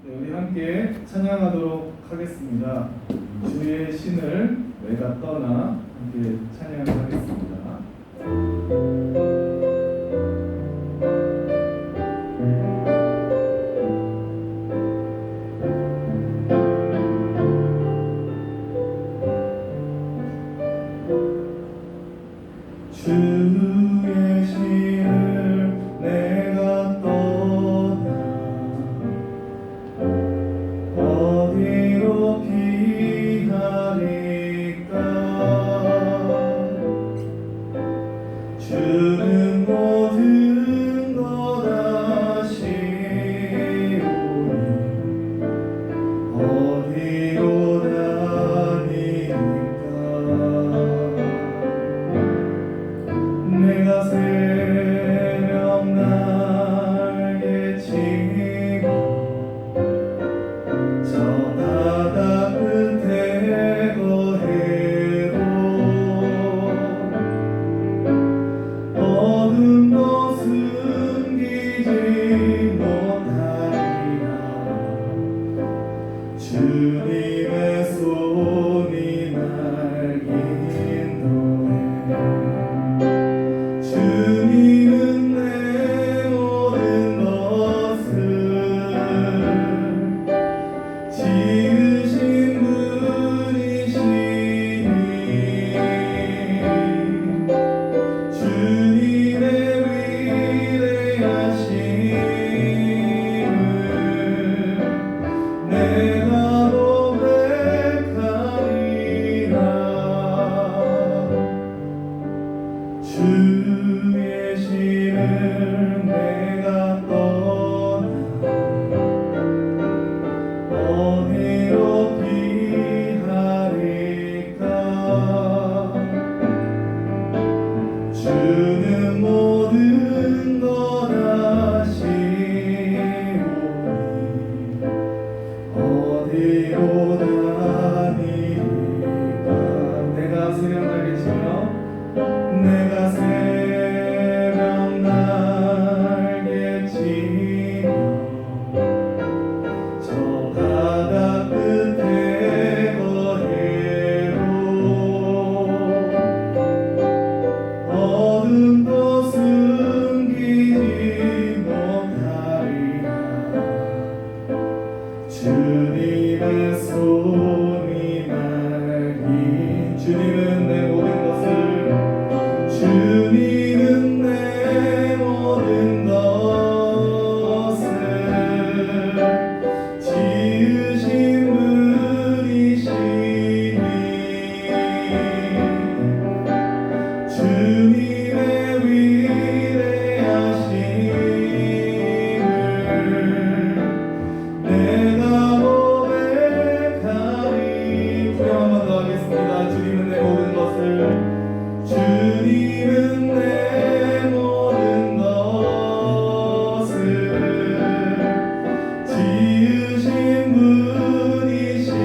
네, 우리 함께 찬양하도록 하겠습니다. 주의 신을 내가 떠나 함께 찬양하겠습니다. 주의 신을 내가 떠나 어디로 피하리까. 주는 모든 것 아시오니 어디로 다니까. 내가 새벽 날개 치고 저 바다 끝에 거해도 어둠도 숨기지 못하리라. 주님의 손이 날 인도해. 주님은 내 모든 것을 지으신 분이시니 주님의 위대하심을 내가 고백하리라. 주의 신을 내가 떠나 어디로 피하리까. 주는 모든 것 아시오니 어디로 다니리까. 내가 새벽 날개 치며 내가 새벽 날개 치며 저 바다 끝에 거해도 어둠도 숨기지 못하리라. 주님의 손이 날 주님은 내 모든 것을 주님은 내 모든 것을 지으신 분이시니 주님의 위대하심을 내가 고백하리. 구경 한 번 더 하겠습니다. 주님은 내 모든 것을 주님은 내 모든 것을 지으신 분이시니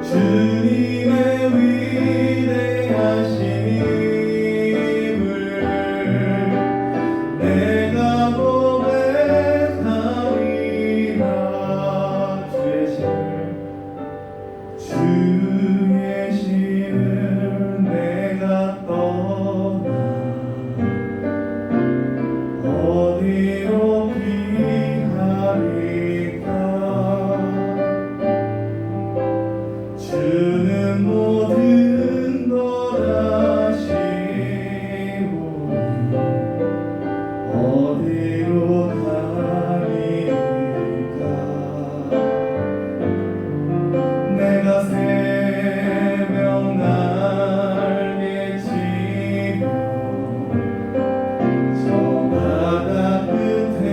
주님의 위대하심을 내가 고백하리라. 주의 신을 내가 떠나 어디로 피하리까. 주는 모든 것 아시오니 어디로 다니까. 내가 새벽 날개 치며 저 바다 끝에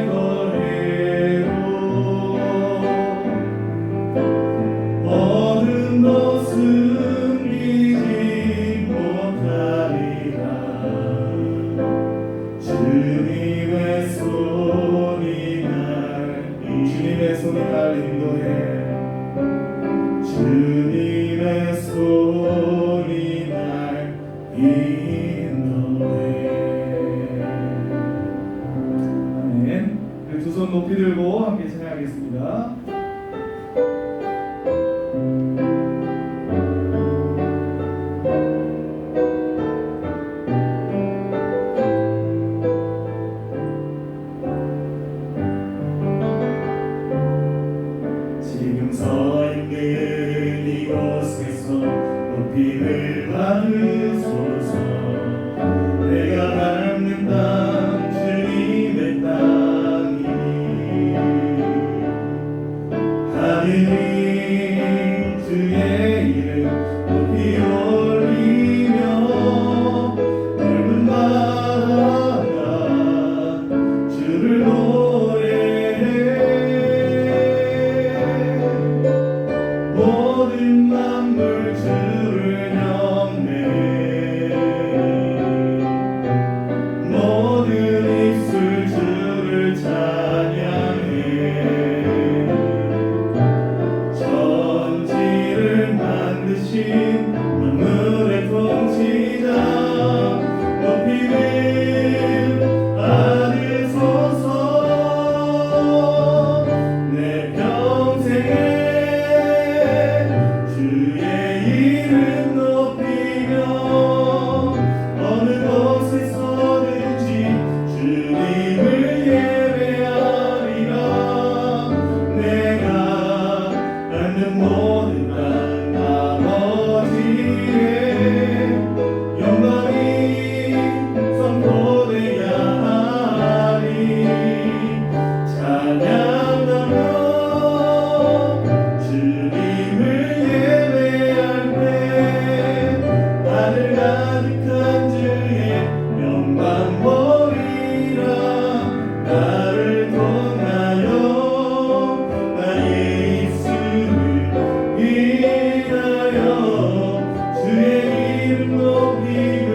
거해도 어둠도 숨기지 못하리라. 주님의 손이 날 인도해. 주님의 손이 날 인도해. 높이 들고 함께 찬양하겠습니다. 지금 서 있는 이곳에서 높임을 받으소서. 내가 밟는 땅 주님의 땅이니 하느님 주의 이름 높이 올리며 넓은 바다 주를 모든 만물 주를 경배해 모든 입술 주를 찬양해 천지를 만드신 만물의 통치자 높임을 받으소서. 내 평생에 주의 이름 높이며 어느 곳에서든지 주님을 예배하리라. 내가 갖는 모든 땅 아버지의 영광이 선포되야 하리. 찬양하며 주님을 예배할 때 하늘 가득한 주의 영광 보리라. 나를 통하여 나의 입술을 위하여 주의 이름 높임을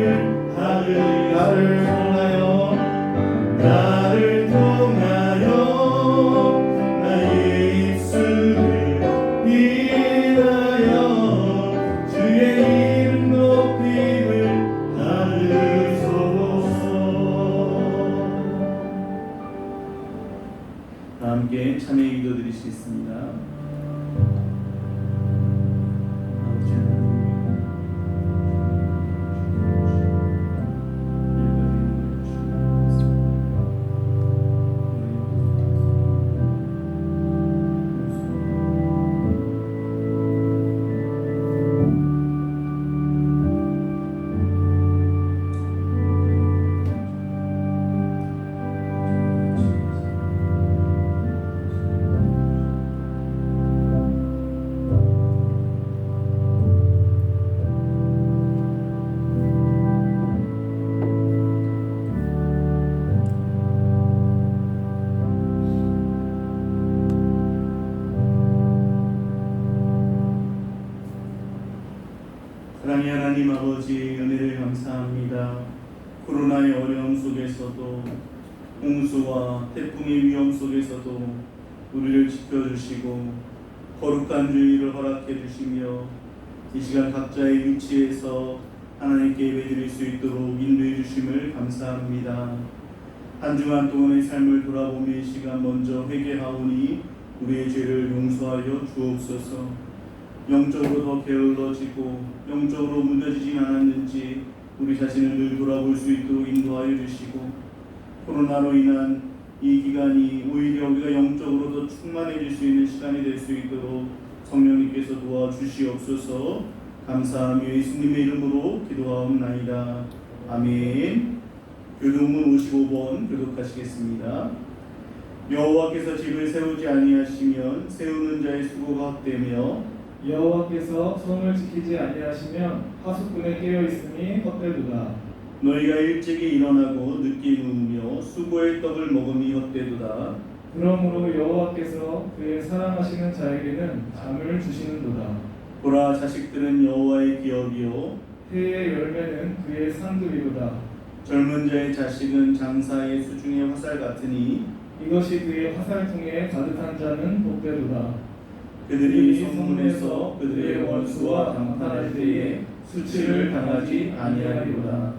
하리라. 나를 통하여 나의 입술을 위하여 주의 이름 높임을 하리소서. 다 함께 찬양 기도드리시겠습니다. 아버지 사랑의 하나님 아버지, 은혜를 감사합니다. 코로나의 어려움 속에서도 홍수와 태풍의 위험 속에서도 우리를 지켜주시고 거룩한 주의를 허락해 주시며 이 시간 각자의 위치에서 하나님께 예배드릴 수 있도록 인도해 주심을 감사합니다. 한 주간 동안의 삶을 돌아보며 이 시간 먼저 회개하오니 우리의 죄를 용서하여 주옵소서. 영적으로 더 게을러지고 영적으로 무뎌지진 않았는지 우리 자신을 늘 돌아볼 수 있도록 인도하여 주시고, 코로나로 인한 이 기간이 오히려 우리가 영적으로 더 충만해질 수 있는 시간이 될 수 있도록 성령님께서 도와주시옵소서. 감사하며 예수님의 이름으로 기도하옵나이다. 아멘. 교도문 55번 교독하시겠습니다. 여호와께서 집을 세우지 아니하시면 세우는 자의 수고가 헛되며 여호와께서 성을 지키지 아니하시면 하수꾼에 깨어 있으니 헛되도다. 너희가 일찍이 일어나고 늦게 누우며 수고의 떡을 먹음이 헛되도다. 그러므로 여호와께서 그의 사랑하시는 자에게는 잠을 주시는도다. 보라, 자식들은 여호와의 기업이요 해의 열매는 그의 상급이로다. 젊은 자의 자식은 장사의 수중의 화살 같으니 이것이 그의 화살통에 가득한 자는 복되도다. 그들이 성문에서 그들의 원수와 담판할 때에 수치를 당하지 아니하리로다.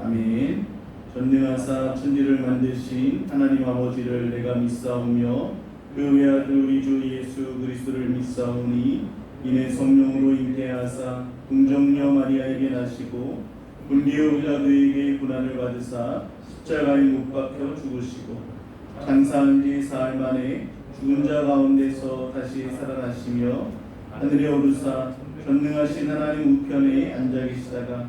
아멘. 전능하사 천지를 만드신 하나님 아버지를 내가 믿사오며 그 외아들 우리 주 예수 그리스도를 믿사오니 이내 성령으로 잉태하사 동정녀 마리아에게 나시고 본디오 빌라도에게 고난을 받으사 십자가에 못 박혀 죽으시고 장사한 지 사흘 만에 죽은 자 가운데서 다시 살아나시며 하늘에 오르사 전능하신 하나님 우편에 앉아 계시다가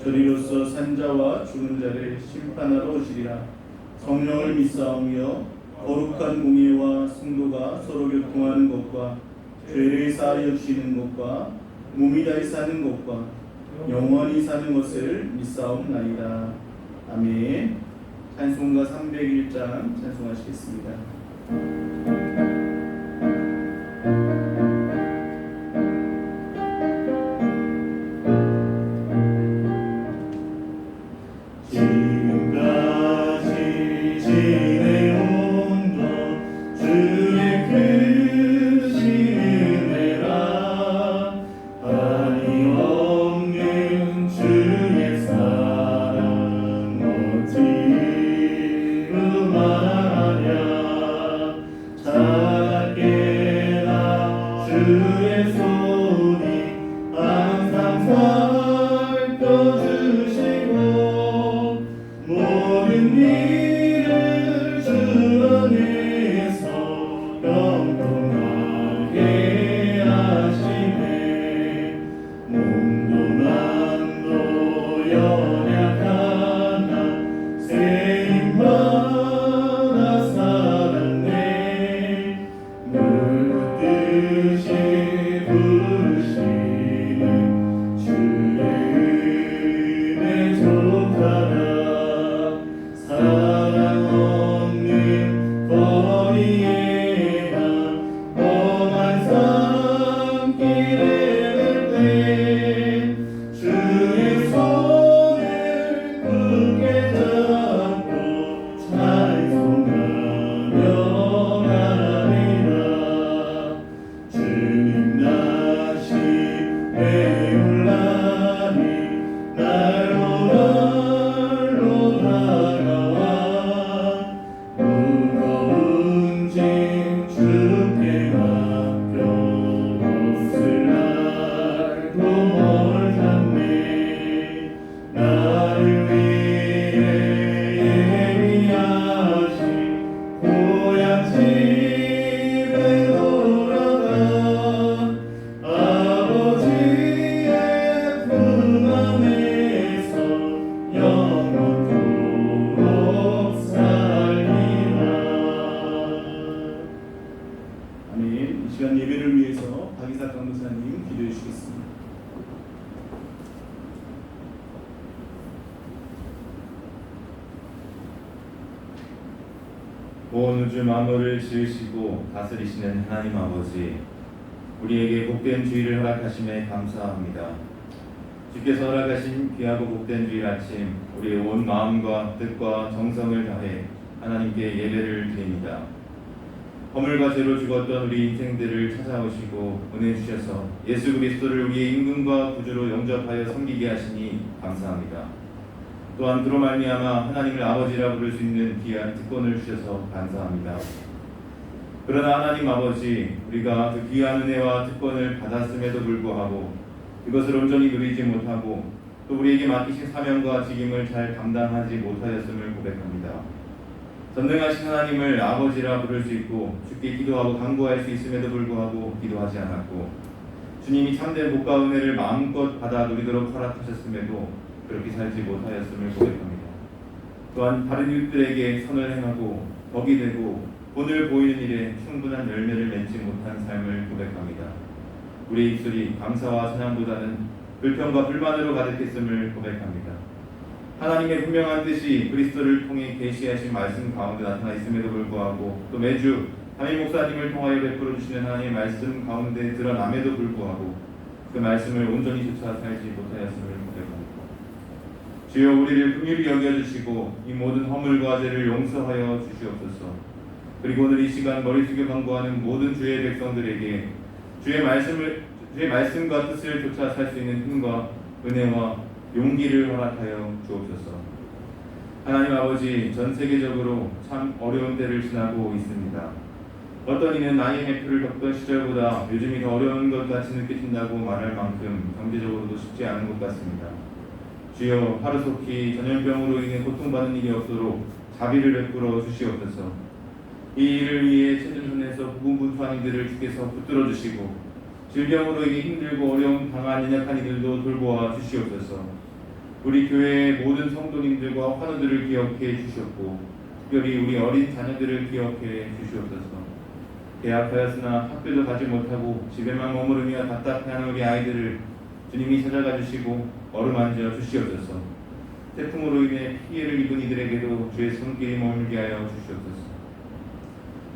저리로서 산자와 죽은 자를 심판하러 오시리라. 성령을 믿사오며 거룩한 공예와 성도가 서로 교통하는 것과 죄를 사하여 주시는 것과 몸이 다시 사는 것과 영원히 사는 것을 믿사옵나이다. 아멘. 찬송가 301장 찬송하시겠습니다. 온 우주 만물을 지으시고 다스리시는 하나님 아버지, 우리에게 복된 주일을 허락하심에 감사합니다. 주께서 허락하신 귀하고 복된 주일 아침, 우리의 온 마음과 뜻과 정성을 다해 하나님께 예배를 드립니다. 허물과 죄로 죽었던 우리 인생들을 찾아오시고 은혜 주셔서 예수 그리스도를 우리의 임금과 구주로 영접하여 섬기게 하시니 감사합니다. 또한 그로 말미암아 하나님을 아버지라 부를 수 있는 귀한 특권을 주셔서 감사합니다. 그러나 하나님 아버지, 우리가 그 귀한 은혜와 특권을 받았음에도 불구하고 그것을 온전히 누리지 못하고 또 우리에게 맡기신 사명과 직임을 잘 감당하지 못하였음을 고백합니다. 전능하신 하나님을 아버지라 부를 수 있고 주께 기도하고 간구할 수 있음에도 불구하고 기도하지 않았고, 주님이 참된 복과 은혜를 마음껏 받아 누리도록 허락하셨음에도 그렇게 살지 못하였음을 고백합니다. 또한 다른 이웃들에게 선을 행하고 덕이 되고 본을 보이는 일에 충분한 열매를 맺지 못한 삶을 고백합니다. 우리의 입술이 감사와 찬양보다는 불평과 불만으로 가득했음을 고백합니다. 하나님의 분명한 뜻이 그리스도를 통해 계시하신 말씀 가운데 나타나 있음에도 불구하고, 또 매주 담임 목사님을 통하여 베풀어 주시는 하나님의 말씀 가운데 드러남에도 불구하고 그 말씀을 온전히 쫓아 살지 못하였음을 고백합니다. 주여, 우리를 긍휼히 여겨주시고 이 모든 허물과 죄를 용서하여 주시옵소서. 그리고 오늘 이 시간 머리 숙여 간구하는 모든 주의 백성들에게 주의 말씀과 뜻을 쫓아 살 수 있는 힘과 은혜와 용기를 허락하여 주옵소서. 하나님 아버지, 전 세계적으로 참 어려운 때를 지나고 있습니다. 어떤 이는 IMF를 겪던 시절보다 요즘이 더 어려운 것 같이 느껴진다고 말할 만큼 경제적으로도 쉽지 않은 것 같습니다. 주여, 하루속히 전염병으로 인해 고통받는 일이 없도록 자비를 베풀어 주시옵소서. 이 일을 위해 최전선에서 고군분투하는 이들을 주께서 붙들어 주시고, 질병으로 인해 힘들고 어려움 당한 연약한 이들도 돌보아 주시옵소서. 우리 교회의 모든 성도님들과 환우들을 기억해 주시옵고, 특별히 우리 어린 자녀들을 기억해 주시옵소서. 대학하였으나 학교도 가지 못하고 집에만 머무르며 답답해하는 우리 아이들을 주님이 찾아가 주시고 어루만져 주시옵소서. 태풍으로 인해 피해를 입은 이들에게도 주의 손길이 머물게 하여 주시옵소서.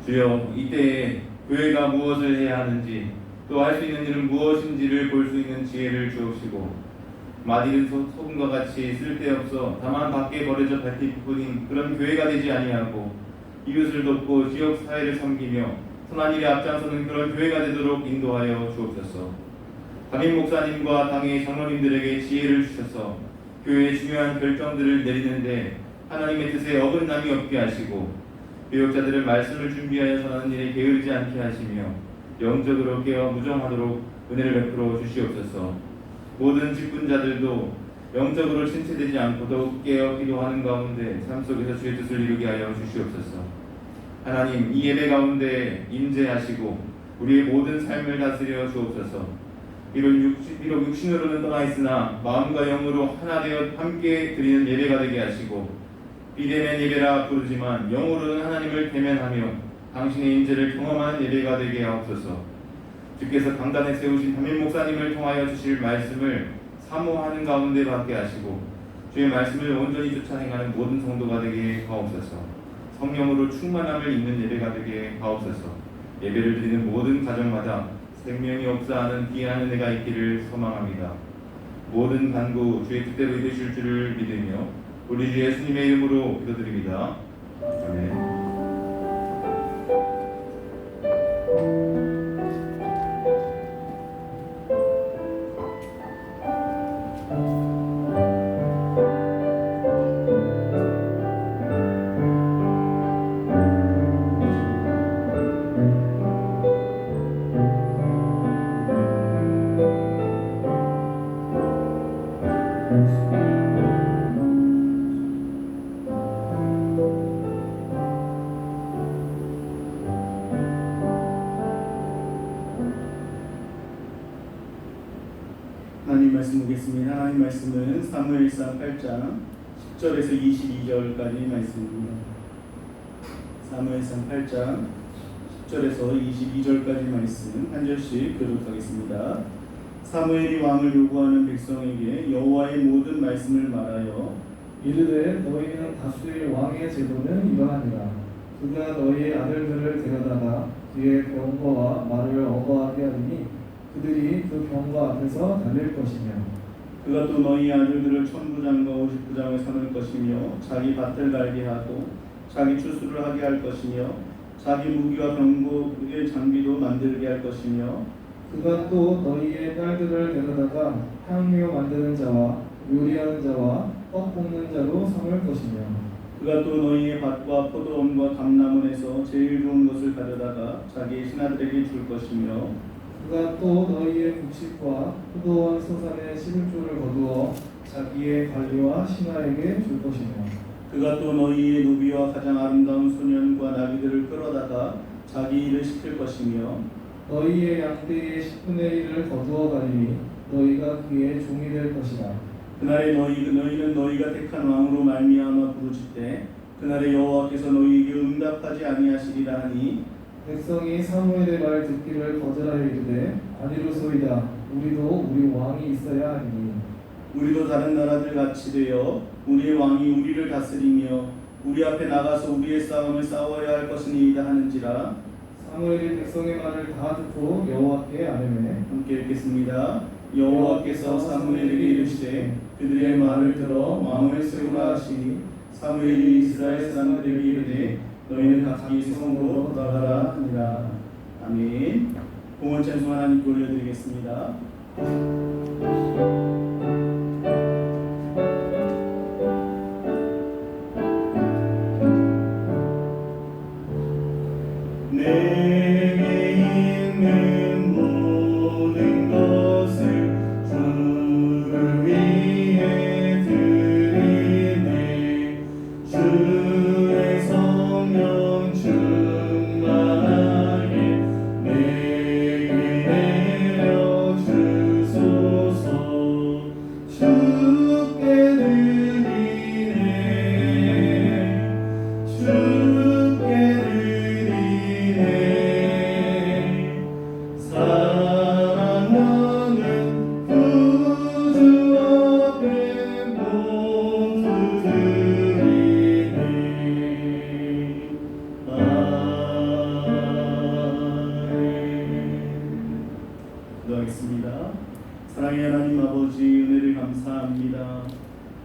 주여, 이때에 교회가 무엇을 해야 하는지, 또 할 수 있는 일은 무엇인지를 볼 수 있는 지혜를 주옵시고, 마디는 소금과 같이 쓸데없어 다만 밖에 버려져 밟힐 뿐인 그런 교회가 되지 아니하고, 이웃을 돕고 지역 사회를 섬기며 선한 일에 앞장서는 그런 교회가 되도록 인도하여 주옵소서. 담임 목사님과 당의 장로님들에게 지혜를 주셔서 교회의 중요한 결정들을 내리는데 하나님의 뜻에 어긋남이 없게 하시고, 교역자들은 말씀을 준비하여 전하는 일에 게으르지 않게 하시며 영적으로 깨어 무정하도록 은혜를 베풀어 주시옵소서. 모든 직분자들도 영적으로 침체되지 않고 더욱 깨어 기도하는 가운데 삶 속에서 주의 뜻을 이루게 하여 주시옵소서. 하나님, 이 예배 가운데 임재하시고 우리의 모든 삶을 다스려 주옵소서. 비록 육신으로는 떠나 있으나 마음과 영으로 하나 되어 함께 드리는 예배가 되게 하시고, 비대면 예배라 부르지만 영으로는 하나님을 대면하며 당신의 임재를 경험하는 예배가 되게 하옵소서. 주께서 강단에 세우신 담임 목사님을 통하여 주실 말씀을 사모하는 가운데 받게 하시고, 주의 말씀을 온전히 쫓아 행하는 모든 성도가 되게 하옵소서. 성령으로 충만함을 입는 예배가 되게 하옵소서. 예배를 드리는 모든 가정마다 생명이 없사하는 귀한 은혜가 있기를 소망합니다. 모든 간구 주의 뜻대로 이루실 줄을 믿으며 우리 주 예수님의 이름으로 기도드립니다. 아멘. 하나님 말씀 보겠습니다. 하나님 말씀은 사무엘상 8장 10절에서 22절까지 말씀입니다. 사무엘상 8장 10절에서 22절까지 말씀 한 절씩 교독하겠습니다. 사무엘이 왕을 요구하는 백성에게 여호와의 모든 말씀을 말하여 이르되 너희는 다스릴 왕의 제도는 이러하니라. 그가 너희의 아들들을 데려다가 그의 병거와 말을 어거하게 하리니 그들이 그 병거 앞에서 달릴 것이며, 그가 또 너희 아들들을 천부장과 오십부장을 삼을 것이며 자기 밭을 갈게 하고 자기 추수를 하게 할 것이며 자기 무기와 병거의 장비도 만들게 할 것이며, 그가 또 너희의 딸들을 데려다가 향료 만드는 자와 요리하는 자와 떡 볶는 자로 삼을 것이며, 그가 또 너희의 밭과 포도원과 감람원에서 제일 좋은 것을 가져다가 자기의 신하들에게 줄 것이며, 그가 또 너희의 곡식과 포도원 소산의 11조를 거두어 자기의 관리와 신하에게 줄 것이며, 그가 또 너희의 노비와 가장 아름다운 소년과 나귀들을 끌어다가 자기 일을 시킬 것이며, 너희의 양떼의 10분의 1을 거두어 가리니 너희가 그의 종이 될 것이라. 그날에 너희는 너희가 택한 왕으로 말미암아 부르짖되 그날에 여호와께서 너희에게 응답하지 아니하시리라 하니, 백성이 사무엘의 말 듣기를 거절하여 이르되 아니로소이다. 우리도 우리 왕이 있어야 하니 우리도 다른 나라들 같이 되어 우리의 왕이 우리를 다스리며 우리 앞에 나가서 우리의 싸움을 싸워야 할 것이니이다 하는지라. 사무엘이 백성의 말을 다 듣고 여호와께 아뢰매 함께 읽겠습니다. 여호와께서 사무엘에게 이르시되 그들의 말을 들어 왕을 세우라 하시니, 사무엘이 이스라엘 사람들에게 이르되 너희는 각기 성으로 돌아가라 하니라. 아멘. 공헌 찬송 하나님께 올려드리겠습니다. 내게 있는 모든 것을 주를 위해 드리네. 주의 성령 충만하게 내게 내려 주소서. 주께 드리네. 주께 드리네. 사랑하는 구주 앞에 모두 드리네. 기도하겠습니다. 사랑의 하나님 아버지, 은혜를 감사합니다.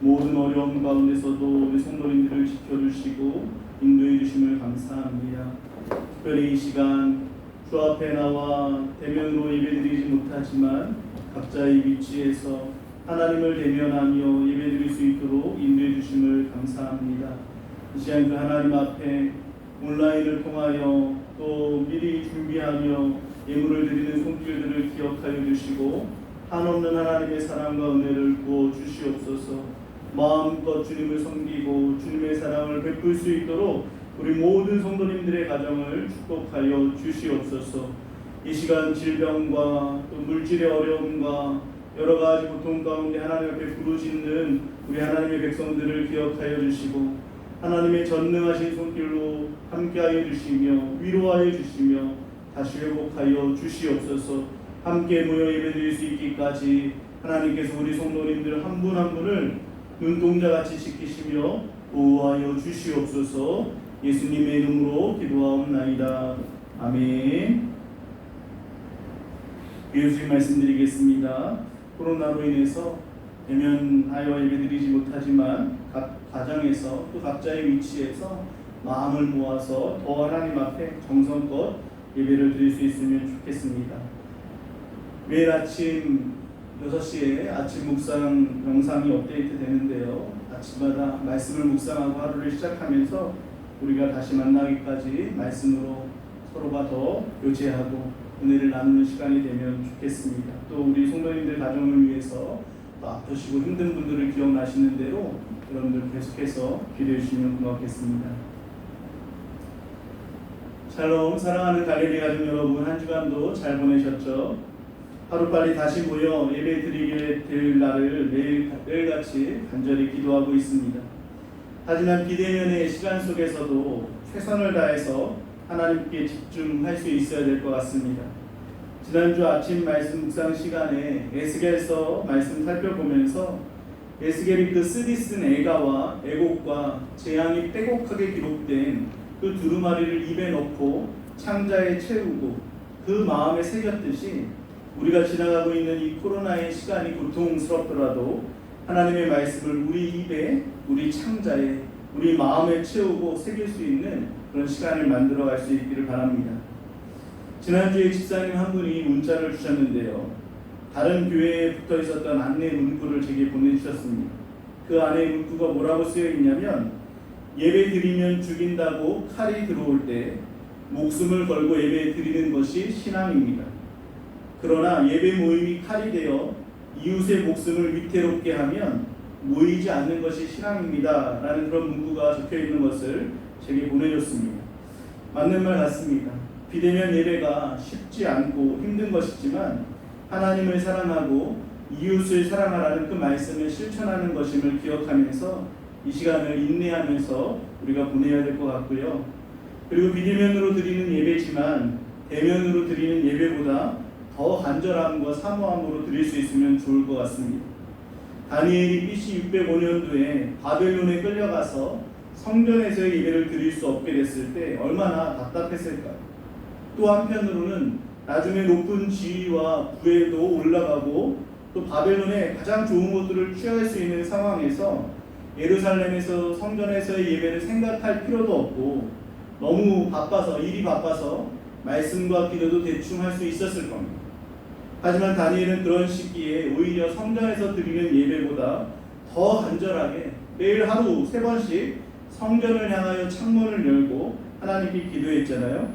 모든 어려움 가운데서도 우리 성도님들을 지켜주시고 인도해 주심을 감사합니다. 특별히 이 시간 주 앞에 나와 대면으로 예배드리지 못하지만 각자의 위치에서 하나님을 대면하며 예배드릴 수 있도록 인도해 주심을 감사합니다. 이 시간 그 하나님 앞에 온라인을 통하여 또 미리 준비하며 예물을 드리는 손길들을 기억하여 주시고 한없는 하나님의 사랑과 은혜를 부어 주시옵소서. 마음껏 주님을 섬기고 주님의 사랑을 베풀 수 있도록 우리 모든 성도님들의 가정을 축복하여 주시옵소서. 이 시간 질병과 또 물질의 어려움과 여러 가지 고통 가운데 하나님 앞에 부르짖는 우리 하나님의 백성들을 기억하여 주시고 하나님의 전능하신 손길로 함께하여 주시며 위로하여 주시며 다시 회복하여 주시옵소서. 함께 모여 예배드릴 수 있기까지 하나님께서 우리 성도님들 한 분 한 분을 눈동자같이 지키시며 보호하여 주시옵소서. 예수님의 이름으로 기도하옵나이다. 아멘. 예수님 말씀드리겠습니다. 코로나로 인해서 대면하여 예배드리지 못하지만 각 가정에서 또 각자의 위치에서 마음을 모아서 더 하나님 앞에 정성껏 예배를 드릴 수 있으면 좋겠습니다. 매일 아침 6시에 아침 묵상 영상이 업데이트 되는데요. 아침마다 말씀을 묵상하고 하루를 시작하면서 우리가 다시 만나기까지 말씀으로 서로가 더 교제하고 은혜를 나누는 시간이 되면 좋겠습니다. 또 우리 성도님들 가정을 위해서 또 아프시고 힘든 분들을 기억나시는 대로 여러분들 계속해서 기도해 주시면 고맙겠습니다. 샬롬. 사랑하는 갈릴리 가족 여러분, 한 주간도 잘 보내셨죠? 하루빨리 다시 모여 예배 드리게 될 날을 매일같이 간절히 기도하고 있습니다. 하지만 비대면의 시간 속에서도 최선을 다해서 하나님께 집중할 수 있어야 될 것 같습니다. 지난주 아침 말씀 묵상 시간에 에스겔서 말씀 살펴보면서 에스겔이 그 쓰디 쓴 애가와 애곡과 재앙이 빼곡하게 기록된 그 두루마리를 입에 넣고 창자에 채우고 그 마음에 새겼듯이 우리가 지나가고 있는 이 코로나의 시간이 고통스럽더라도 하나님의 말씀을 우리 입에, 우리 창자에, 우리 마음에 채우고 새길 수 있는 그런 시간을 만들어갈 수 있기를 바랍니다. 지난주에 집사님 한 분이 문자를 주셨는데요. 다른 교회에 붙어 있었던 안내 문구를 제게 보내주셨습니다. 그 안내 문구가 뭐라고 쓰여 있냐면, 예배 드리면 죽인다고 칼이 들어올 때 목숨을 걸고 예배 드리는 것이 신앙입니다. 그러나 예배 모임이 칼이 되어 이웃의 목숨을 위태롭게 하면 모이지 않는 것이 신앙입니다. 라는 그런 문구가 적혀있는 것을 제게 보내줬습니다. 맞는 말 같습니다. 비대면 예배가 쉽지 않고 힘든 것이지만 하나님을 사랑하고 이웃을 사랑하라는 그 말씀을 실천하는 것임을 기억하면서 이 시간을 인내하면서 우리가 보내야 될 것 같고요. 그리고 비대면으로 드리는 예배지만 대면으로 드리는 예배보다 더 간절함과 사모함으로 드릴 수 있으면 좋을 것 같습니다. 다니엘이 BC 605년도에 바벨론에 끌려가서 성전에서의 예배를 드릴 수 없게 됐을 때 얼마나 답답했을까요? 또 한편으로는 나중에 높은 지위와 부에도 올라가고 또 바벨론의 가장 좋은 것들을 취할 수 있는 상황에서 예루살렘에서 성전에서의 예배를 생각할 필요도 없고 너무 바빠서, 일이 바빠서 말씀과 기도도 대충 할 수 있었을 겁니다. 하지만 다니엘은 그런 시기에 오히려 성전에서 드리는 예배보다 더 간절하게 매일 하루 3번씩 성전을 향하여 창문을 열고 하나님께 기도했잖아요.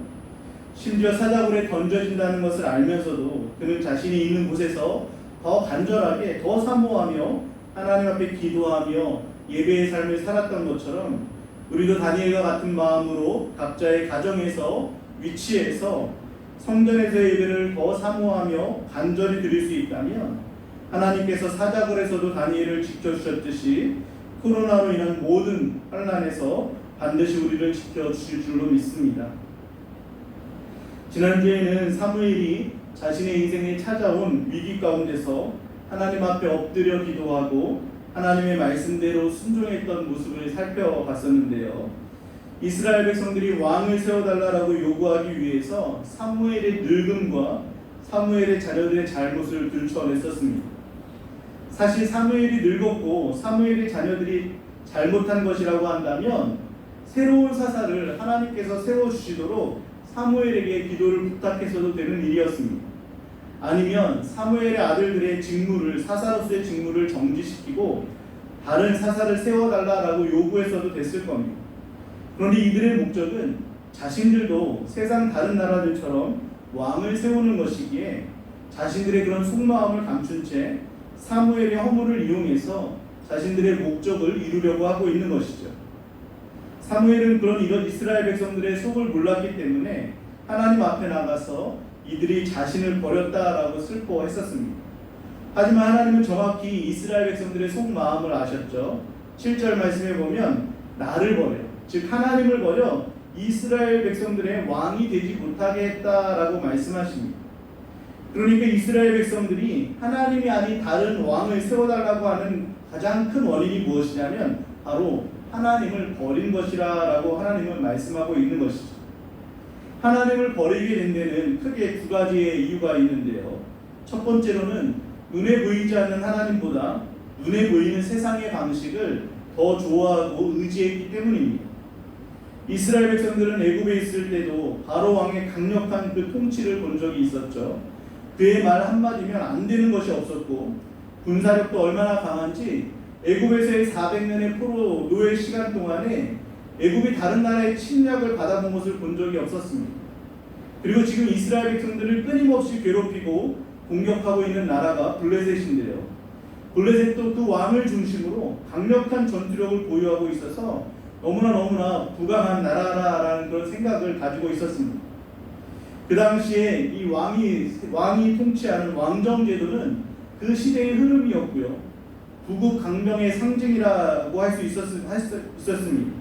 심지어 사자굴에 던져진다는 것을 알면서도 그는 자신이 있는 곳에서 더 간절하게 더 사모하며 하나님 앞에 기도하며 예배의 삶을 살았던 것처럼 우리도 다니엘과 같은 마음으로 각자의 가정에서 위치에서 성전에서의 예배를 더 사모하며 간절히 드릴 수 있다면 하나님께서 사자굴에서도 다니엘을 지켜주셨듯이 코로나로 인한 모든 환난에서 반드시 우리를 지켜주실 줄로 믿습니다. 지난주에는 사무엘이 자신의 인생에 찾아온 위기 가운데서 하나님 앞에 엎드려 기도하고 하나님의 말씀대로 순종했던 모습을 살펴봤었는데요. 이스라엘 백성들이 왕을 세워달라고 요구하기 위해서 사무엘의 늙음과 사무엘의 자녀들의 잘못을 들춰냈었습니다. 사실 사무엘이 늙었고 사무엘의 자녀들이 잘못한 것이라고 한다면 새로운 사사를 하나님께서 세워주시도록 사무엘에게 기도를 부탁해서도 되는 일이었습니다. 아니면 사무엘의 아들들의 직무를 사사로서의 직무를 정지시키고 다른 사사를 세워달라고 요구해서도 됐을 겁니다. 그런데 이들의 목적은 자신들도 세상 다른 나라들처럼 왕을 세우는 것이기에 자신들의 그런 속마음을 감춘 채 사무엘의 허물을 이용해서 자신들의 목적을 이루려고 하고 있는 것이죠. 사무엘은 이런 이스라엘 백성들의 속을 몰랐기 때문에 하나님 앞에 나가서 이들이 자신을 버렸다라고 슬퍼했었습니다. 하지만 하나님은 정확히 이스라엘 백성들의 속마음을 아셨죠. 7절 말씀에 보면 나를 버려, 즉 하나님을 버려 이스라엘 백성들의 왕이 되지 못하게 했다라고 말씀하십니다. 그러니까 이스라엘 백성들이 하나님이 아닌 다른 왕을 세워달라고 하는 가장 큰 원인이 무엇이냐면 바로 하나님을 버린 것이라고 하나님은 말씀하고 있는 것이죠. 하나님을 버리게 된 데는 크게 두 가지의 이유가 있는데요. 첫 번째로는 눈에 보이지 않는 하나님보다 눈에 보이는 세상의 방식을 더 좋아하고 의지했기 때문입니다. 이스라엘 백성들은 애굽에 있을 때도 바로 왕의 강력한 그 통치를 본 적이 있었죠. 그의 말 한마디면 안 되는 것이 없었고 군사력도 얼마나 강한지 애굽에서의 400년의 포로 노예 시간 동안에 애굽이 다른 나라의 침략을 받아본 것을 본 적이 없었습니다. 그리고 지금 이스라엘 백성들을 끊임없이 괴롭히고 공격하고 있는 나라가 블레셋인데요. 블레셋도 그 왕을 중심으로 강력한 전투력을 보유하고 있어서 너무나 부강한 나라라는 그런 생각을 가지고 있었습니다. 그 당시에 이 왕이 통치하는 왕정제도는 그 시대의 흐름이었고요. 부국 강병의 상징이라고 할 수 있었습니다.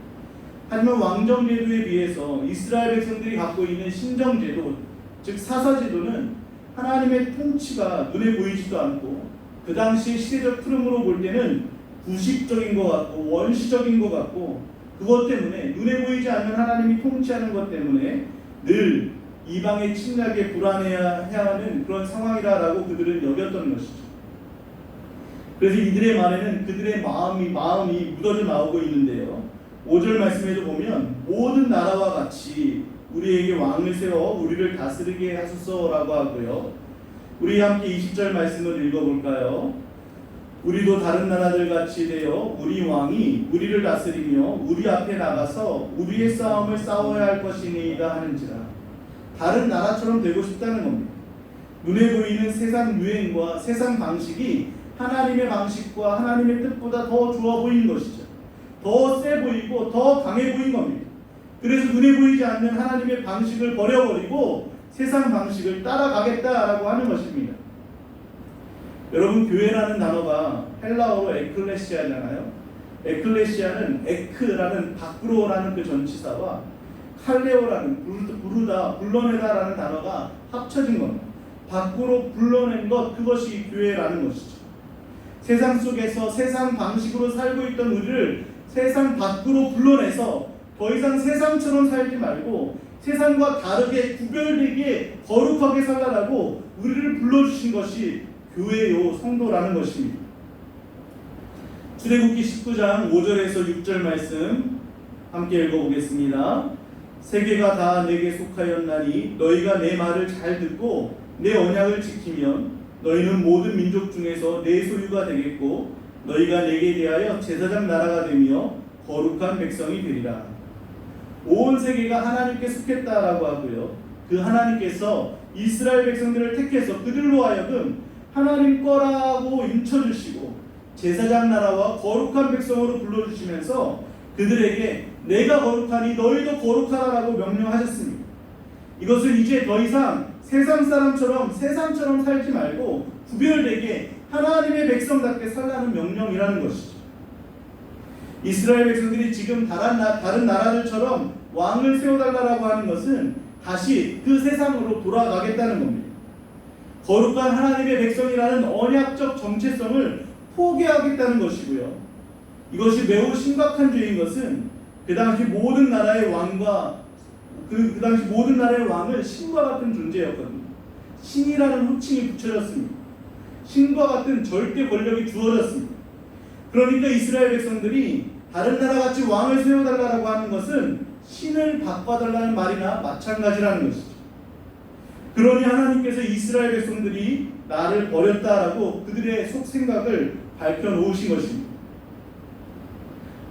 하지만 왕정제도에 비해서 이스라엘 백성들이 갖고 있는 신정제도, 즉 사사제도는 하나님의 통치가 눈에 보이지도 않고 그 당시 시대적 흐름으로 볼 때는 구식적인 것 같고 원시적인 것 같고 그것 때문에 눈에 보이지 않는 하나님이 통치하는 것 때문에 늘 이방의 침략에 불안해야 하는 그런 상황이라고 그들은 여겼던 것이죠. 그래서 이들의 말에는 그들의 마음이 묻어져 나오고 있는데요. 5절 말씀에도 보면 모든 나라와 같이 우리에게 왕을 세워 우리를 다스리게 하소서라고 하고요. 우리 함께 20절 말씀을 읽어볼까요? 우리도 다른 나라들 같이 되어 우리 왕이 우리를 다스리며 우리 앞에 나가서 우리의 싸움을 싸워야 할 것이니이다 하는지라. 다른 나라처럼 되고 싶다는 겁니다. 눈에 보이는 세상 유행과 세상 방식이 하나님의 방식과 하나님의 뜻보다 더 좋아 보이는 것이죠. 더 세 보이고 더 강해 보이는 겁니다. 그래서 눈에 보이지 않는 하나님의 방식을 버려버리고 세상 방식을 따라가겠다라고 하는 것입니다. 여러분, 교회라는 단어가 헬라어로 에클레시아잖아요. 에클레시아는 에크라는 밖으로라는 그 전치사와 칼레오라는 불러내다라는 단어가 합쳐진 겁니다. 밖으로 불러낸 것, 그것이 교회라는 것이죠. 세상 속에서 세상 방식으로 살고 있던 우리를 세상 밖으로 불러내서 더 이상 세상처럼 살지 말고 세상과 다르게 구별되게 거룩하게 살라고 우리를 불러주신 것이 교회요, 성도라는 것입니다. 출애굽기 19장 5절에서 6절 말씀 함께 읽어보겠습니다. 세계가 다 내게 속하였나니 너희가 내 말을 잘 듣고 내 언약을 지키면 너희는 모든 민족 중에서 내 소유가 되겠고 너희가 내게 대하여 제사장 나라가 되며 거룩한 백성이 되리라. 온 세계가 하나님께 속했다라고 하고요. 그 하나님께서 이스라엘 백성들을 택해서 그들로 하여금 하나님 거라고 인쳐주시고 제사장 나라와 거룩한 백성으로 불러주시면서 그들에게 내가 거룩하니 너희도 거룩하라라고 명령하셨습니다. 이것은 이제 더 이상 세상 사람처럼 세상처럼 살지 말고 구별되게 하나님의 백성답게 살라는 명령이라는 것이죠. 이스라엘 백성들이 지금 다른 나라들처럼 왕을 세워달라고 하는 것은 다시 그 세상으로 돌아가겠다는 겁니다. 거룩한 하나님의 백성이라는 언약적 정체성을 포기하겠다는 것이고요. 이것이 매우 심각한 죄인 것은 그 당시 모든 나라의 왕과 그 당시 모든 나라의 왕은 신과 같은 존재였거든요. 신이라는 호칭이 붙여졌습니다. 신과 같은 절대 권력이 주어졌습니다. 그러니까 이스라엘 백성들이 다른 나라같이 왕을 세워달라고 하는 것은 신을 바꿔달라는 말이나 마찬가지라는 것이죠. 그러니 하나님께서 이스라엘 백성들이 나를 버렸다라고 그들의 속생각을 밝혀놓으신 것입니다.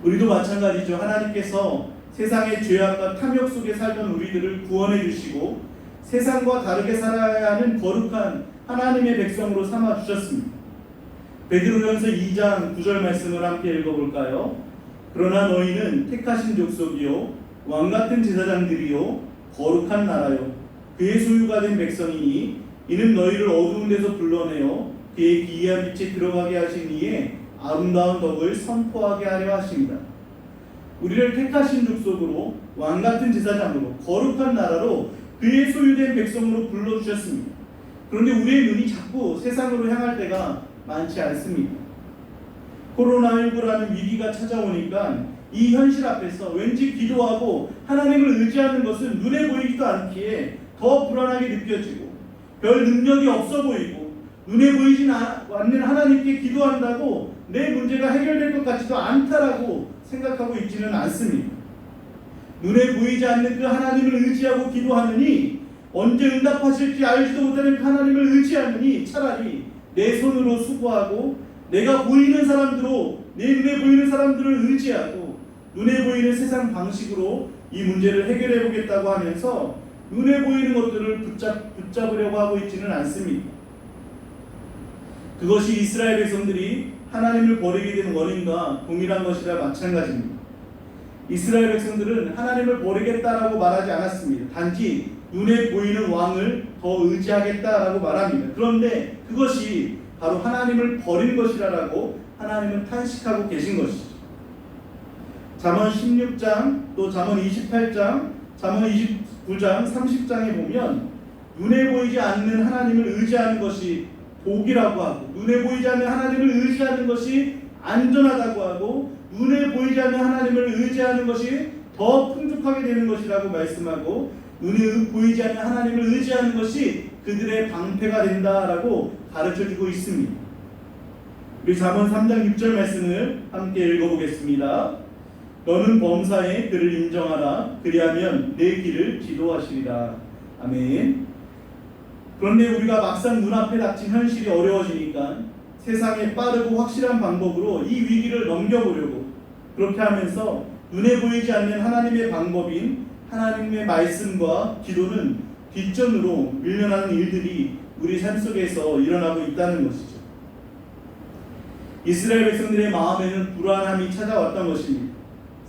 우리도 마찬가지죠. 하나님께서 세상의 죄악과 탐욕 속에 살던 우리들을 구원해 주시고 세상과 다르게 살아야 하는 거룩한 하나님의 백성으로 삼아 주셨습니다. 베드로전서 2장 9절 말씀을 함께 읽어볼까요? 그러나 너희는 택하신 족속이요 왕같은 제사장들이요 거룩한 나라요 그의 소유가 된 백성이니 이는 너희를 어두운 데서 불러내어 그의 기이한 빛에 들어가게 하신 이에 아름다운 덕을 선포하게 하려 하십니다. 우리를 택하신 족속으로 왕같은 제사장으로 거룩한 나라로 그의 소유된 백성으로 불러주셨습니다. 그런데 우리의 눈이 자꾸 세상으로 향할 때가 많지 않습니다. 코로나19라는 위기가 찾아오니까 이 현실 앞에서 왠지 기도하고 하나님을 의지하는 것은 눈에 보이지도 않기에 더 불안하게 느껴지고 별 능력이 없어 보이고 눈에 보이지 않는 하나님께 기도한다고 내 문제가 해결될 것 같지도 않다라고 생각하고 있지는 않습니다. 눈에 보이지 않는 그 하나님을 의지하고 기도하느니 언제 응답하실지 알지도 못하는 그 하나님을 의지하느니 차라리 내 손으로 수고하고 내가 보이는 사람들로 내 눈에 보이는 사람들을 의지하고 눈에 보이는 세상 방식으로 이 문제를 해결해 보겠다고 하면서 눈에 보이는 것들을 붙잡으려고 하고 있지는 않습니다. 그것이 이스라엘 백성들이 하나님을 버리게 된 원인과 동일한 것이라 마찬가지입니다. 이스라엘 백성들은 하나님을 버리겠다라고 말하지 않았습니다. 단지 눈에 보이는 왕을 더 의지하겠다라고 말합니다. 그런데 그것이 바로 하나님을 버린 것이라고 하나님은 탄식하고 계신 것이죠. 잠언 16장 또 잠언 28장 잠언 29장 30장에 보면 눈에 보이지 않는 하나님을 의지하는 것이 복이라고 하고 눈에 보이지 않는 하나님을 의지하는 것이 안전하다고 하고 눈에 보이지 않는 하나님을 의지하는 것이 더 풍족하게 되는 것이라고 말씀하고 눈에 보이지 않는 하나님을 의지하는 것이 그들의 방패가 된다라고 가르쳐주고 있습니다. 우리 잠언 3장 6절 말씀을 함께 읽어보겠습니다. 너는 범사에 그를 인정하라. 그리하면 내 길을 지도하시리라. 아멘. 그런데 우리가 막상 눈앞에 닥친 현실이 어려워지니까 세상에 빠르고 확실한 방법으로 이 위기를 넘겨보려고 그렇게 하면서 눈에 보이지 않는 하나님의 방법인 하나님의 말씀과 기도는 뒷전으로 밀려나는 일들이 우리 삶 속에서 일어나고 있다는 것이죠. 이스라엘 백성들의 마음에는 불안함이 찾아왔던 것입니다.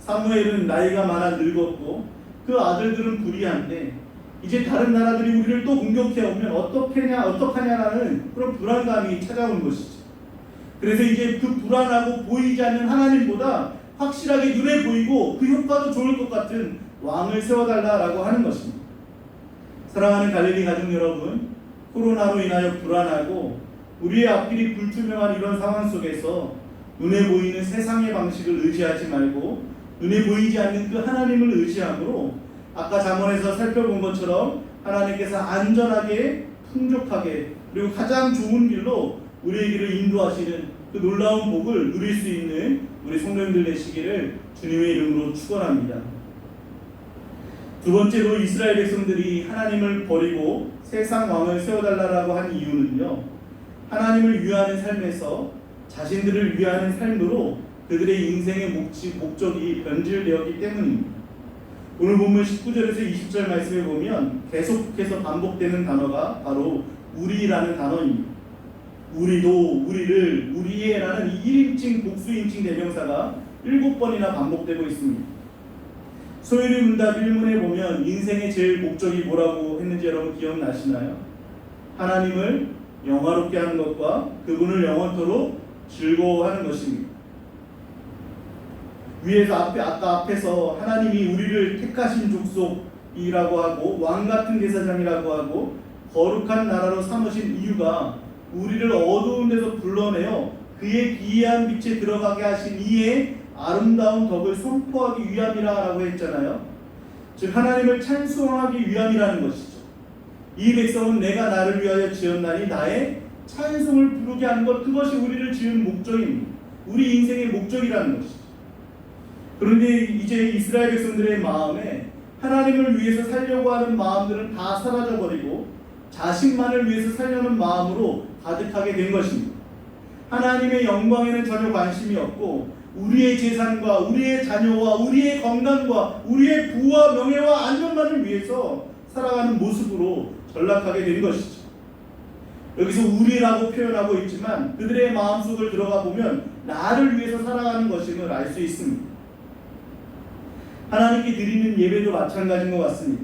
사무엘은 나이가 많아 늙었고 그 아들들은 불의한데 이제 다른 나라들이 우리를 또 공격해오면 어떡하냐라는 그런 불안감이 찾아온 것이죠. 그래서 이제 그 불안하고 보이지 않는 하나님보다 확실하게 눈에 보이고 그 효과도 좋을 것 같은 왕을 세워달라고 하는 것입니다. 사랑하는 갈릴리 가족 여러분, 코로나로 인하여 불안하고 우리의 앞길이 불투명한 이런 상황 속에서 눈에 보이는 세상의 방식을 의지하지 말고 눈에 보이지 않는 그 하나님을 의지함으로 아까 잠언에서 살펴본 것처럼 하나님께서 안전하게 풍족하게 그리고 가장 좋은 길로 우리의 길을 인도하시는 그 놀라운 복을 누릴 수 있는 우리 성도님들 되시기를 주님의 이름으로 축원합니다. 두 번째로 이스라엘 백성들이 하나님을 버리고 세상 왕을 세워달라고 한 이유는요, 하나님을 위하는 삶에서 자신들을 위하는 삶으로 그들의 인생의 목적이 변질되었기 때문입니다. 오늘 본문 19절에서 20절 말씀에 보면 계속해서 반복되는 단어가 바로 우리라는 단어입니다. 우리도, 우리를, 우리의라는 1인칭 복수인칭 대명사가 7번이나 반복되고 있습니다. 소유리 문답 1문에 보면 인생의 제일 목적이 뭐라고 했는지 여러분 기억나시나요? 하나님을 영화롭게 하는 것과 그분을 영원토록 즐거워하는 것입니다. 위에서 아까 앞에서 하나님이 우리를 택하신 족속이라고 하고 왕 같은 제사장이라고 하고 거룩한 나라로 삼으신 이유가 우리를 어두운 데서 불러내어 그의 기이한 빛에 들어가게 하신 이의 아름다운 덕을 선포하기 위함이라고 했잖아요. 즉 하나님을 찬송하기 위함이라는 것이죠. 이 백성은 내가 나를 위하여 지었나니 나의 찬송을 부르게 하는 것, 그것이 우리를 지은 목적입니다. 우리 인생의 목적이라는 것이죠. 그런데 이제 이스라엘 백성들의 마음에 하나님을 위해서 살려고 하는 마음들은 다 사라져버리고 자신만을 위해서 살려는 마음으로 가득하게 된 것입니다. 하나님의 영광에는 전혀 관심이 없고 우리의 재산과 우리의 자녀와 우리의 건강과 우리의 부와 명예와 안전만을 위해서 살아가는 모습으로 전락하게 된 것이죠. 여기서 우리라고 표현하고 있지만 그들의 마음속을 들어가 보면 나를 위해서 살아가는 것임을 알 수 있습니다. 하나님께 드리는 예배도 마찬가지인 것 같습니다.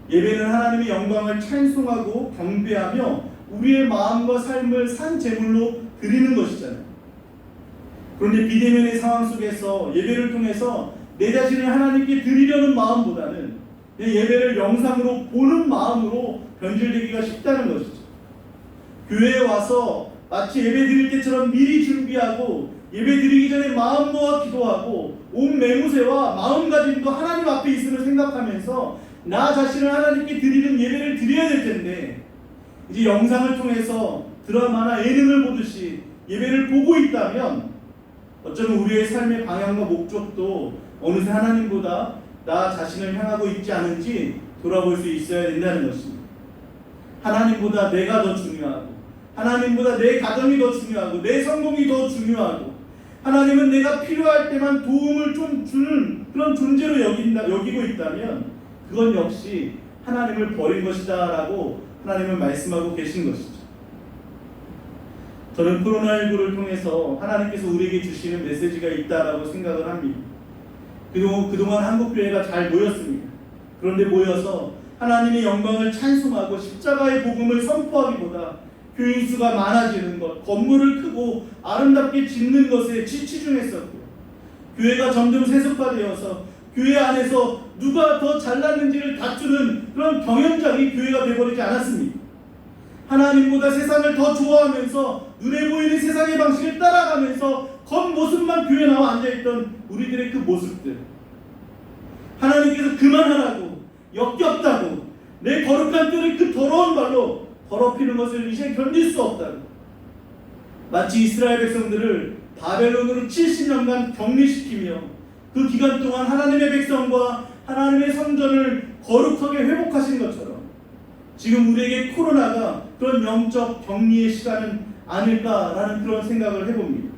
예배는 하나님의 영광을 찬송하고 경배하며 우리의 마음과 삶을 산 제물로 드리는 것이잖아요. 그런데 비대면의 상황 속에서 예배를 통해서 내 자신을 하나님께 드리려는 마음보다는 내 예배를 영상으로 보는 마음으로 변질되기가 쉽다는 것이죠. 교회에 와서 마치 예배 드릴 때처럼 미리 준비하고 예배 드리기 전에 마음 모아 기도하고 온 매무새와 마음가짐도 하나님 앞에 있음을 생각하면서 나 자신을 하나님께 드리는 예배를 드려야 될 텐데 이제 영상을 통해서 드라마나 예능을 보듯이 예배를 보고 있다면 어쩌면 우리의 삶의 방향과 목적도 어느새 하나님보다 나 자신을 향하고 있지 않은지 돌아볼 수 있어야 된다는 것입니다. 하나님보다 내가 더 중요하고 하나님보다 내 가정이 더 중요하고 내 성공이 더 중요하고 하나님은 내가 필요할 때만 도움을 좀 주는 그런 존재로 여기고 있다면 그건 역시 하나님을 버린 것이다 라고 하나님은 말씀하고 계신 것이죠. 저는 코로나19를 통해서 하나님께서 우리에게 주시는 메시지가 있다라고 생각을 합니다. 그동안 한국교회가 잘 모였습니다. 그런데 모여서 하나님의 영광을 찬송하고 십자가의 복음을 선포하기보다 교인 수가 많아지는 것, 건물을 크고 아름답게 짓는 것에 치중했었고 교회가 점점 세속화되어서 교회 안에서 누가 더 잘났는지를 다투는 그런 경연장이 교회가 되어버리지 않았습니다. 하나님보다 세상을 더 좋아하면서 눈에 보이는 세상의 방식을 따라가면서 겉모습만 교회에 나와 앉아있던 우리들의 그 모습들, 하나님께서 그만하라고 역겹다고 내 거룩한 뜰을 그 더러운 발로 더럽히는 것을 이제 견딜 수 없다고 마치 이스라엘 백성들을 바벨론으로 70년간 격리시키며 그 기간 동안 하나님의 백성과 하나님의 성전을 거룩하게 회복하신 것처럼 지금 우리에게 코로나가 그런 영적 격리의 시간은 아닐까라는 그런 생각을 해봅니다.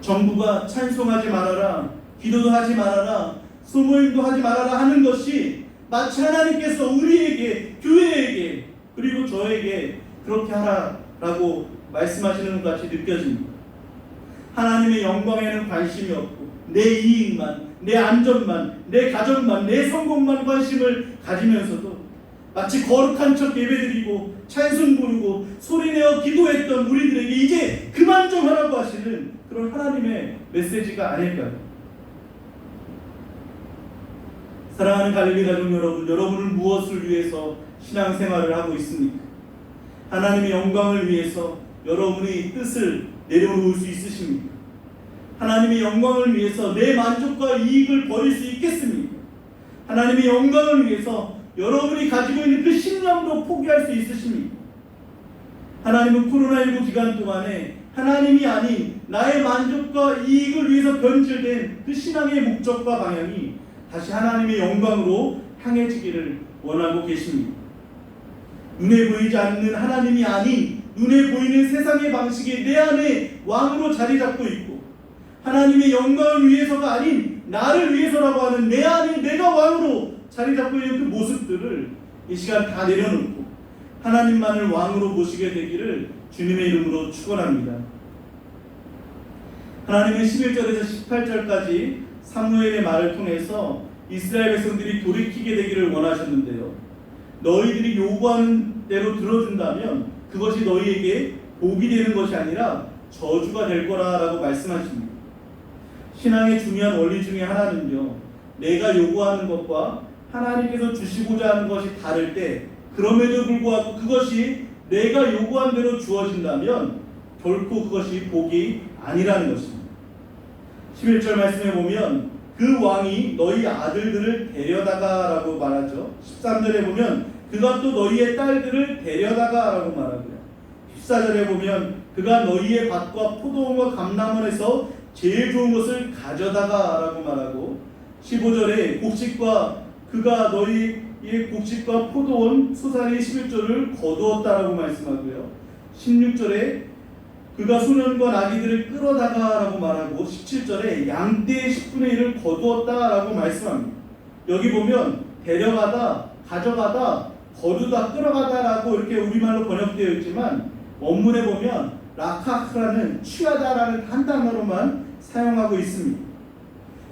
정부가 찬송하지 말아라, 기도도 하지 말아라, 소모임도 하지 말아라 하는 것이 마치 하나님께서 우리에게, 교회에게 그리고 저에게 그렇게 하라라고 말씀하시는 것 같이 느껴집니다. 하나님의 영광에는 관심이 없고 내 이익만, 내 안전만, 내 가정만, 내 성공만 관심을 가지면서도 마치 거룩한 척 예배드리고 찬송 부르고 소리내어 기도했던 우리들에게 이제 그만 좀 하라고 하시는 그런 하나님의 메시지가 아닐까요? 사랑하는 갈릴리 가족 여러분, 여러분은 무엇을 위해서 신앙생활을 하고 있습니까? 하나님의 영광을 위해서 여러분의 뜻을 내려놓을 수 있으십니까? 하나님의 영광을 위해서 내 만족과 이익을 버릴 수 있겠습니까? 하나님의 영광을 위해서 여러분이 가지고 있는 그 신념도 포기할 수 있으십니까? 하나님은 코로나19 기간 동안에 하나님이 아닌 나의 만족과 이익을 위해서 변질된 그 신앙의 목적과 방향이 다시 하나님의 영광으로 향해지기를 원하고 계십니다. 눈에 보이지 않는 하나님이 아닌 눈에 보이는 세상의 방식이 내 안에 왕으로 자리 잡고 있고 하나님의 영광을 위해서가 아닌 나를 위해서라고 하는 내 안에 내가 왕으로 자리 잡고 있는 그 모습들을 이 시간 다 내려놓고 하나님만을 왕으로 모시게 되기를 주님의 이름으로 축원합니다. 하나님은 11절에서 18절까지 사무엘의 말을 통해서 이스라엘 백성들이 돌이키게 되기를 원하셨는데요. 너희들이 요구하는 대로 들어준다면 그것이 너희에게 복이 되는 것이 아니라 저주가 될 거라라고 말씀하십니다. 신앙의 중요한 원리 중에 하나는요, 내가 요구하는 것과 하나님께서 주시고자 하는 것이 다를 때 그럼에도 불구하고 그것이 내가 요구한 대로 주어진다면 결코 그것이 복이 아니라는 것입니다. 11절 말씀에 보면 그 왕이 너희 아들들을 데려다가 라고 말하죠. 13절에 보면 그가 또 너희의 딸들을 데려다가 라고 말하고요. 14절에 보면 그가 너희의 밭과 포도원과 감람원에서 제일 좋은 것을 가져다가 라고 말하고 15절에 곡식과 그가 너희의 곡식과 포도원 소산의 11조를 거두었다라고 말씀하고요. 16절에 그가 소년과 나귀들을 끌어다가 라고 말하고 17절에 양떼의 10분의 1을 거두었다라고 말씀합니다. 여기 보면 데려가다, 가져가다, 거두다, 끌어가다 라고 이렇게 우리말로 번역되어 있지만 원문에 보면 라카크라는 취하다라는 한 단어로만 사용하고 있습니다.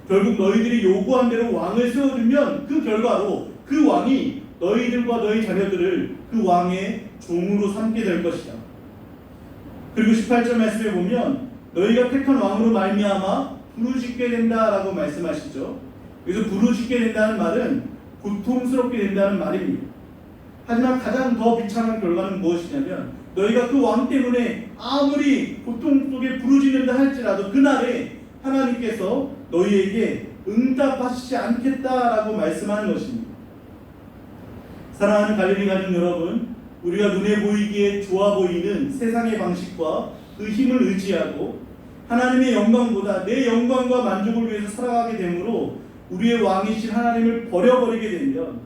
결국 너희들이 요구한 대로 왕을 세워주면 그 결과로 그 왕이 너희들과 너희 자녀들을 그 왕의 종으로 삼게 될 것이다. 그리고 18절 말씀에 보면 너희가 택한 왕으로 말미암아 부르짖게 된다라고 말씀하시죠. 그래서 부르짖게 된다는 말은 고통스럽게 된다는 말입니다. 하지만 가장 더 비참한 결과는 무엇이냐면 너희가 그 왕 때문에 아무리 고통 속에 부르짖는다 할지라도 그날에 하나님께서 너희에게 응답하시지 않겠다라고 말씀하는 것입니다. 사랑하는 갈릴리 가족 여러분, 우리가 눈에 보이기에 좋아 보이는 세상의 방식과 그 힘을 의지하고 하나님의 영광보다 내 영광과 만족을 위해서 살아가게 되므로 우리의 왕이신 하나님을 버려버리게 되면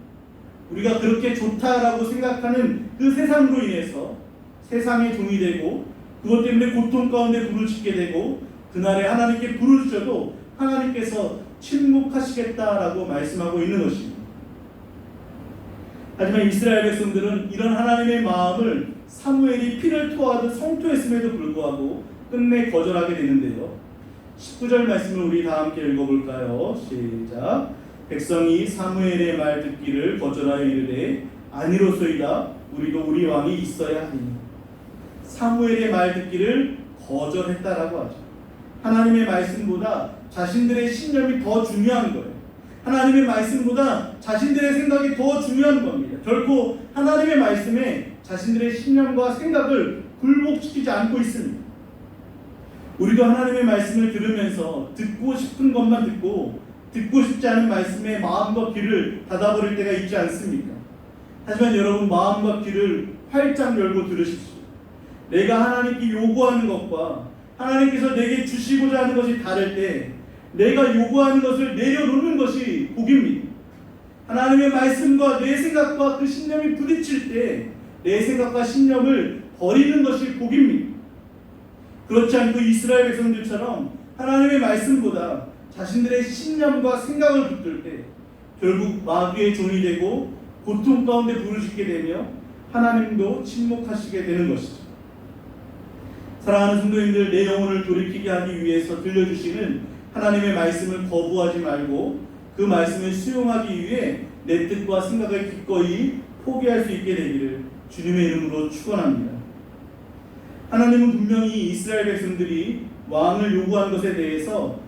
우리가 그렇게 좋다라고 생각하는 그 세상으로 인해서 세상의 종이 되고 그것 때문에 고통 가운데 부르짖게 되고 그날에 하나님께 부르짖어도 하나님께서 침묵하시겠다라고 말씀하고 있는 것입니다. 하지만 이스라엘 백성들은 이런 하나님의 마음을 사무엘이 피를 토하듯 성토했음에도 불구하고 끝내 거절하게 되는데요. 19절 말씀을 우리 다 함께 읽어볼까요? 시작. 백성이 사무엘의 말 듣기를 거절하여 이르되 아니로소이다. 우리도 우리 왕이 있어야 하리니. 사무엘의 말 듣기를 거절했다라고 하죠. 하나님의 말씀보다 자신들의 신념이 더 중요한 거예요. 하나님의 말씀보다 자신들의 생각이 더 중요한 겁니다. 결코 하나님의 말씀에 자신들의 신념과 생각을 굴복시키지 않고 있습니다. 우리도 하나님의 말씀을 들으면서 듣고 싶은 것만 듣고 듣고 싶지 않은 말씀에 마음과 귀를 닫아버릴 때가 있지 않습니까? 하지만 여러분, 마음과 귀를 활짝 열고 들으십시오. 내가 하나님께 요구하는 것과 하나님께서 내게 주시고자 하는 것이 다를 때 내가 요구하는 것을 내려놓는 것이 복입니다. 하나님의 말씀과 내 생각과 그 신념이 부딪힐 때 내 생각과 신념을 버리는 것이 복입니다. 그렇지 않고 이스라엘 백성들처럼 하나님의 말씀보다 자신들의 신념과 생각을 붙들 때 결국 마귀의 종이 되고 고통 가운데 부르짖게 되며 하나님도 침묵하시게 되는 것이죠. 사랑하는 성도님들, 내 영혼을 돌이키게 하기 위해서 들려주시는 하나님의 말씀을 거부하지 말고 그 말씀을 수용하기 위해 내 뜻과 생각을 기꺼이 포기할 수 있게 되기를 주님의 이름으로 축원합니다. 하나님은 분명히 이스라엘 백성들이 왕을 요구한 것에 대해서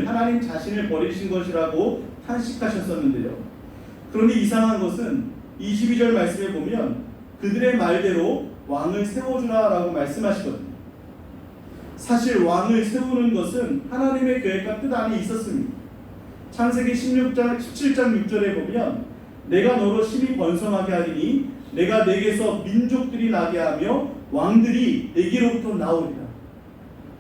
하나님 자신을 버리신 것이라고 탄식하셨었는데요. 그런데 이상한 것은 22절 말씀에 보면 그들의 말대로 왕을 세워주라 라고 말씀하시거든요. 사실 왕을 세우는 것은 하나님의 계획과 뜻 안에 있었습니다. 창세기 17장 6절에 보면 내가 너로 심히 번성하게 하리니 내가 내게서 민족들이 나게 하며 왕들이 내게로부터 나오리라.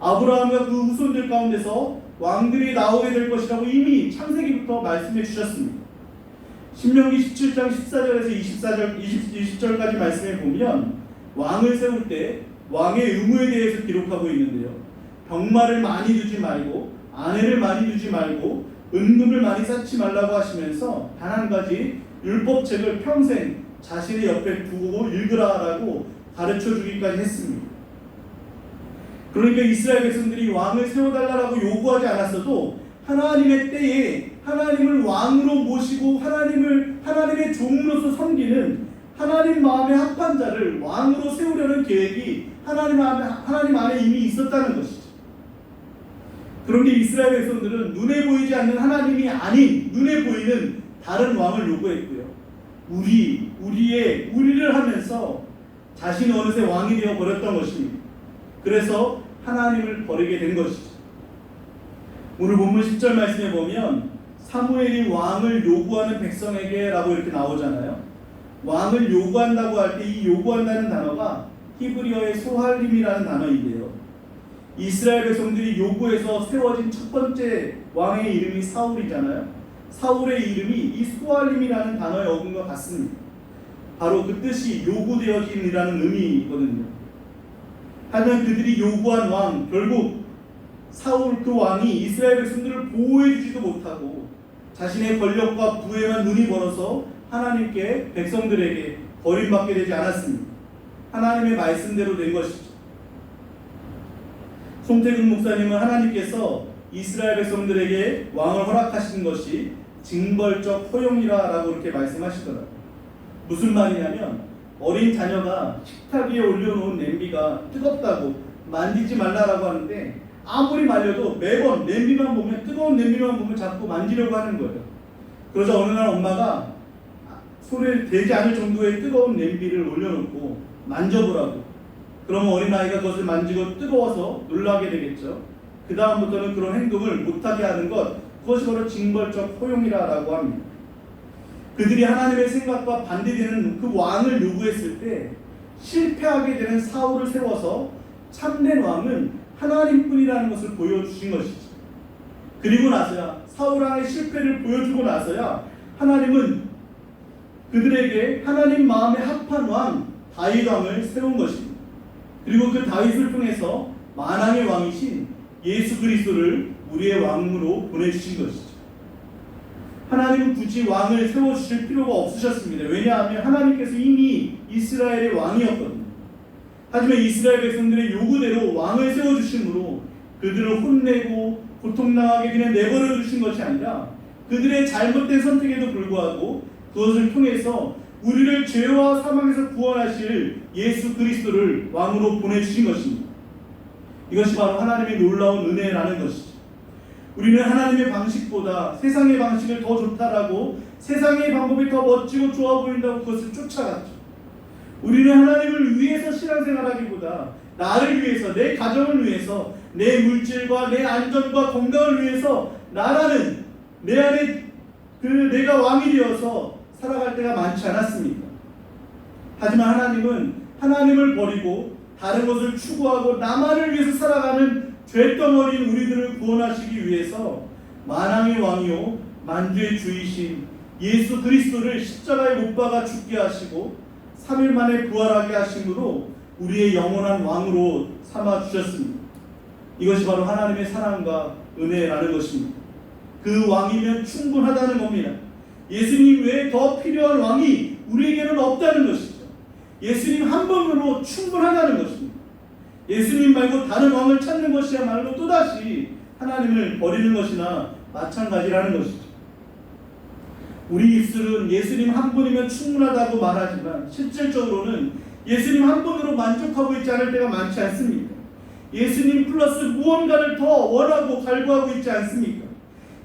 아브라함과 그 후손들 가운데서 왕들이 나오게 될 것이라고 이미 창세기부터 말씀해 주셨습니다. 신명기 17장 14절에서 20절까지 말씀해 보면 왕을 세울 때 왕의 의무에 대해서 기록하고 있는데요. 병마를 많이 두지 말고 아내를 많이 두지 말고 은금을 많이 쌓지 말라고 하시면서 단 한 가지 율법책을 평생 자신의 옆에 두고 읽으라라고 가르쳐 주기까지 했습니다. 그러니까 이스라엘 백성들이 왕을 세워달라고 요구하지 않았어도 하나님의 때에 하나님을 왕으로 모시고 하나님의 종으로서 섬기는 하나님 마음에 합한 자를 왕으로 세우려는 계획이 하나님 안에 이미 있었다는 것이죠. 그런데 이스라엘 백성들은 눈에 보이지 않는 하나님이 아닌 눈에 보이는 다른 왕을 요구했고요. 우리를 하면서 자신이 어느새 왕이 되어 버렸던 것입니다. 그래서 하나님을 버리게 된 것이죠. 오늘 본문 10절 말씀에 보면 사무엘이 왕을 요구하는 백성에게 라고 이렇게 나오잖아요. 왕을 요구한다고 할 때 이 요구한다는 단어가 히브리어의 소할림이라는 단어인데요. 이스라엘 백성들이 요구해서 세워진 첫 번째 왕의 이름이 사울이잖아요. 사울의 이름이 이 소할림이라는 단어의 어근과 같습니다. 바로 그 뜻이 요구되어진이라는 의미거든요. 하지만 그들이 요구한 왕, 결국 사울 그 왕이 이스라엘 백성들을 보호해주지도 못하고 자신의 권력과 부에만 눈이 멀어서 하나님께 백성들에게 버림받게 되지 않았습니다. 하나님의 말씀대로 된 것이죠. 송태근 목사님은 하나님께서 이스라엘 백성들에게 왕을 허락하신 것이 징벌적 허용이라고 이렇게 말씀하시더라고요. 무슨 말이냐면 어린 자녀가 식탁 위에 올려놓은 냄비가 뜨겁다고 만지지 말라라고 하는데 아무리 말려도 매번 냄비만 보면 뜨거운 냄비만 보면 자꾸 만지려고 하는 거예요. 그러자 어느 날 엄마가 손에 대지 않을 정도의 뜨거운 냄비를 올려놓고 만져보라고. 그러면 어린아이가 그것을 만지고 뜨거워서 놀라게 되겠죠. 그 다음부터는 그런 행동을 못하게 하는 것, 그것이 바로 징벌적 허용이라고 합니다. 그들이 하나님의 생각과 반대되는 그 왕을 요구했을 때 실패하게 되는 사울을 세워서 참된 왕은 하나님뿐이라는 것을 보여주신 것이죠. 그리고 나서야 사울 왕의 실패를 보여주고 나서야 하나님은 그들에게 하나님 마음에 합한 왕 다윗 왕을 세운 것입니다. 그리고 그 다윗을 통해서 만왕의 왕이신 예수 그리스도를 우리의 왕으로 보내주신 것이죠. 하나님은 굳이 왕을 세워주실 필요가 없으셨습니다. 왜냐하면 하나님께서 이미 이스라엘의 왕이었거든요. 하지만 이스라엘 백성들의 요구대로 왕을 세워주심으로 그들을 혼내고 고통당하게 그냥 내버려 주신 것이 아니라 그들의 잘못된 선택에도 불구하고 그것을 통해서 우리를 죄와 사망에서 구원하실 예수 그리스도를 왕으로 보내주신 것입니다. 이것이 바로 하나님의 놀라운 은혜라는 것이죠. 우리는 하나님의 방식보다 세상의 방식을 더 좋다라고 세상의 방법이 더 멋지고 좋아 보인다고 그것을 쫓아갔죠. 우리는 하나님을 위해서 신앙생활하기보다 나를 위해서, 내 가정을 위해서, 내 물질과 내 안전과 건강을 위해서 나라는 내 안에 내가 왕이 되어서 살아갈 때가 많지 않았습니까? 하지만 하나님은 하나님을 버리고 다른 것을 추구하고 나만을 위해서 살아가는 죄덩어리인 우리들을 구원하시기 위해서 만왕의 왕이요 만주의 주이신 예수 그리스도를 십자가에 못 박아 죽게 하시고 3일 만에 부활하게 하심으로 우리의 영원한 왕으로 삼아 주셨습니다. 이것이 바로 하나님의 사랑과 은혜라는 것입니다. 그 왕이면 충분하다는 겁니다. 예수님 외에 더 필요한 왕이 우리에게는 없다는 것이죠. 예수님 한 분으로 충분하다는 것입니다. 예수님 말고 다른 왕을 찾는 것이야말로 또다시 하나님을 버리는 것이나 마찬가지라는 것이죠. 우리 입술은 예수님 한 분이면 충분하다고 말하지만 실질적으로는 예수님 한 분으로 만족하고 있지 않을 때가 많지 않습니까? 예수님 플러스 무언가를 더 원하고 갈구하고 있지 않습니까?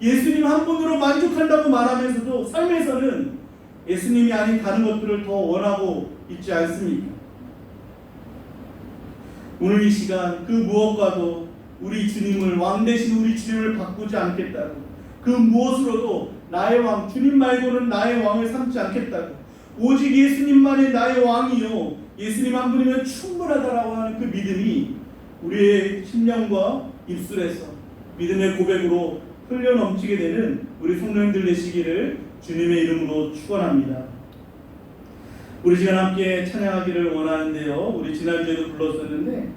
예수님 한 분으로 만족한다고 말하면서도 삶에서는 예수님이 아닌 다른 것들을 더 원하고 있지 않습니까? 오늘 이 시간 그 무엇과도 우리 주님을 왕 대신 우리 주님을 바꾸지 않겠다고, 그 무엇으로도 나의 왕 주님 말고는 나의 왕을 삼지 않겠다고, 오직 예수님만이 나의 왕이요 예수님 한 분이면 충분하다라고 하는 그 믿음이 우리의 심령과 입술에서 믿음의 고백으로 흘러넘치게 되는 우리 성도님들 되시기를 주님의 이름으로 축원합니다. 우리 시간 함께 찬양하기를 원하는데요. 우리 지난주에도 불렀었는데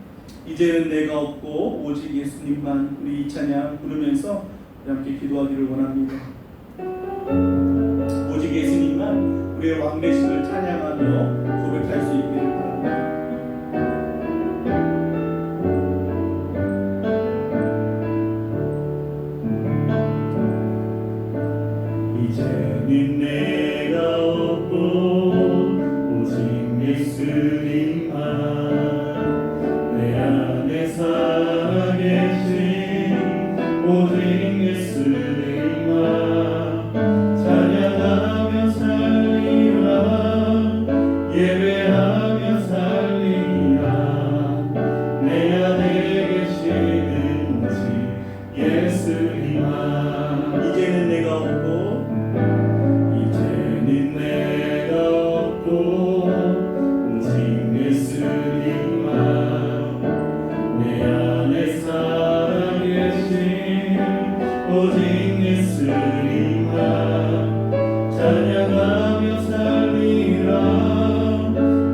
이제는 내가 없고 오직 예수님만, 우리 이 찬양 부르면서 함께 기도하기를 원합니다. 오직 예수님만 우리의 왕 되심을 찬양하며 고백할 수 있기를 바랍니다. 이제는 내가 없고 오직 예수님만 내 안에 살아계신 오직 예수님만 찬양하며 살리라 예배하며 살리라 내 안에 계시는 오직 예수님만 이제는 내가 없고 오직 예수님만 내 안에 살아계신 오직 예수님만 찬양하며 살리라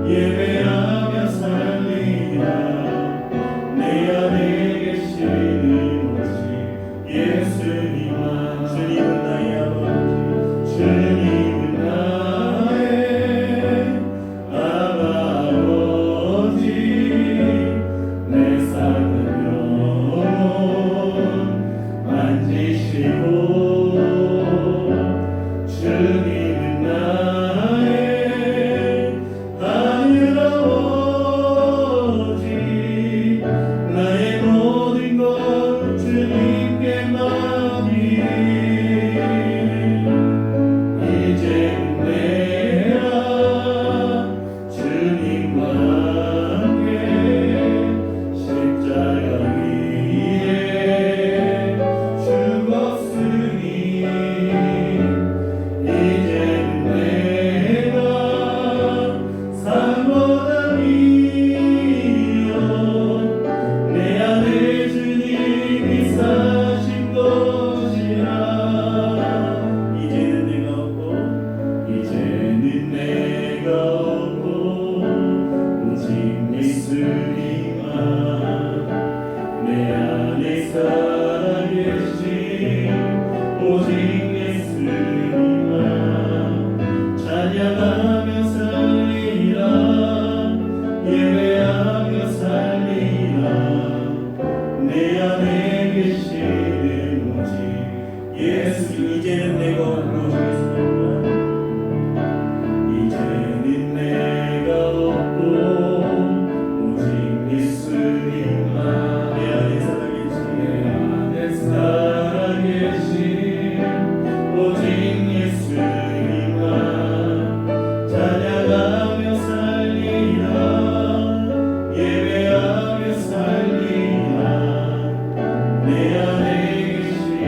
예배하며 살리라 내 안에 계시는 오직 예수님만 주님은 나의 아버지 주님은 나의 아버지 내 삶을 영원 만지시고 주님은 나의 하늘 아버지 나의 모든 것 주님께 맡기리 이제는 내가 주님과 함께 십자가 위에 죽었으니 이제는 내가 삶보다 이어 내 안에 주님이 사신 것이라 이제는 내가 없고 오직 예수님만 내 안에 살아계신 오직 예수님만 찬양하며 살리라 예배하며 살리라 내 안에 계시는 오직 예수 이제는 내가 없고 이제는 내가 없고 오직 예수님만 내 안에 살아계신 오직 예수님만 찬양하며 살리라 예배하며 살리라 내 안에 계시는